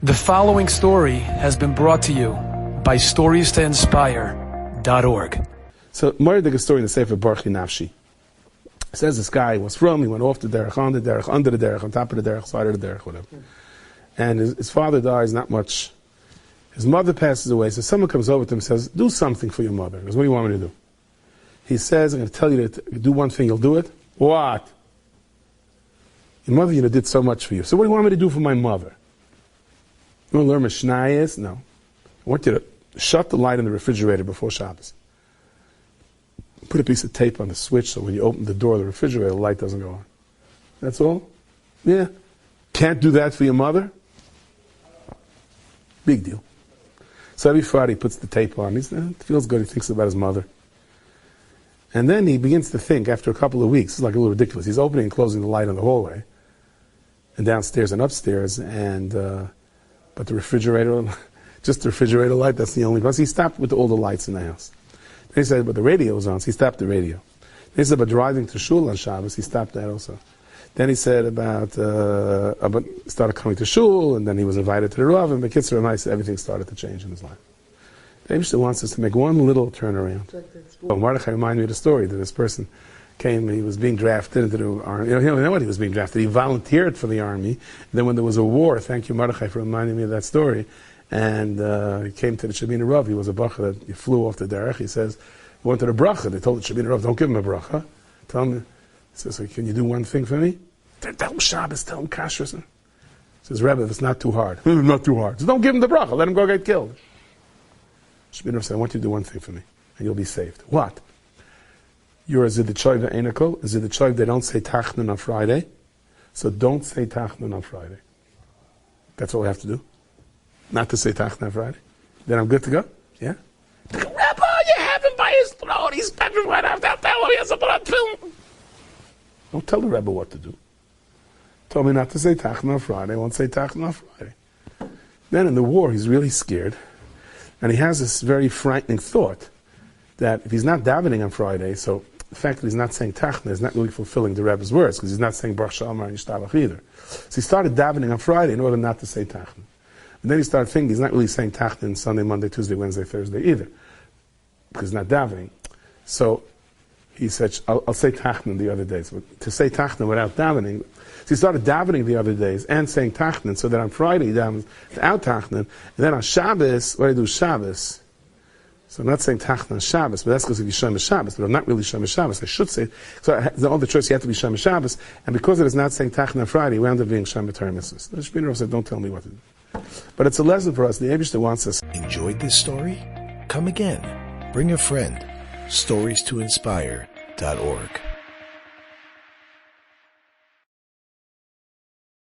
The following story has been brought to you by StoriesToInspire.org. So, Mordechai story in the Sefer Baruch Nafshi. It says this guy was from, he went off the derech, on the derech, under the derech, on top of the derech, side of the derech, whatever. And his father dies, not much. His mother passes away, so someone comes over to him and says, do something for your mother. He goes, what do you want me to do? He says, I'm going to tell you to do one thing, you'll do it. What? Your mother, did so much for you. So what do you want me to do for my mother? You want to learn Mishnayos? No. I want you to shut the light in the refrigerator before Shabbos. Put a piece of tape on the switch so when you open the door of the refrigerator, the light doesn't go on. That's all? Yeah. Can't do that for your mother? Big deal. So every Friday he puts the tape on. It feels good. He thinks about his mother. And then he begins to think, after a couple of weeks, it's like a little ridiculous. He's opening and closing the light in the hallway, and downstairs and upstairs, and but the refrigerator, just the refrigerator light, that's the only place. He stopped with all the lights in the house. Then he said, but the radio was on, so he stopped the radio. Then he said, but driving to shul on Shabbos, he stopped that also. Then he said about started coming to shul, and then he was invited to the Rav, and Bekitzer and everything started to change in his life. The Eibishter wants us to make one little turnaround. Oh, Mordechai reminded me of the story that this person came, he was being drafted into the army. You know what he was being drafted. He volunteered for the army. And then when there was a war, thank you, Mordechai, for reminding me of that story. And he came to the Shabbat Rav. He was a bacher that he flew off the derech. He says, he wanted a bracha. They told the Shabbat Rav, don't give him a bracha. Tell him, he says, can you do one thing for me? Tell him Shabbos, tell him kashrus. He says, Rebbe, if it's not too hard. Not too hard. So don't give him the bracha. Let him go get killed. Shabbat Rav said, I want you to do one thing for me, and you'll be saved. What? You're a Ziddichoy ve'eniko. Ziddichoy, they don't say Tachnun on Friday. So don't say Tachnun on Friday. That's all I have to do. Not to say Tachnun on Friday. Then I'm good to go? Yeah? Rabbi, you have him by his throat. He's petrified. I'll tell him he has a blood film. Don't tell the Rebbe what to do. Told me not to say Tachnun on Friday. I won't say Tachnun on Friday. Then in the war, he's really scared. And he has this very frightening thought that if he's not davening on Friday, so the fact that he's not saying Tachna is not really fulfilling the Rebbe's words, because he's not saying Baruch Shalom and Yishtabach either. So he started davening on Friday in order not to say Tachna. And then he started thinking he's not really saying Tachna on Sunday, Monday, Tuesday, Wednesday, Thursday either, because he's not davening. So he said, I'll say Tachna the other days. But to say Tachna without davening, so he started davening the other days and saying Tachna, so that on Friday he davens without Tachna, and then on Shabbos, what do I do? Shabbos. So I'm not saying Tachna on Shabbos, but that's because of Yishem Shabbos, but I'm not really Yishem Shabbos. I should say, so all the choice you have to be Yishem Shabbos, and because it is not saying Tachna on Friday, we end up being Yishem B'Torah. The Shabbat Rav said, don't tell me what to do. But it's a lesson for us. The Eibishter wants us. Enjoyed this story? Come again. Bring a friend. StoriesToInspire.org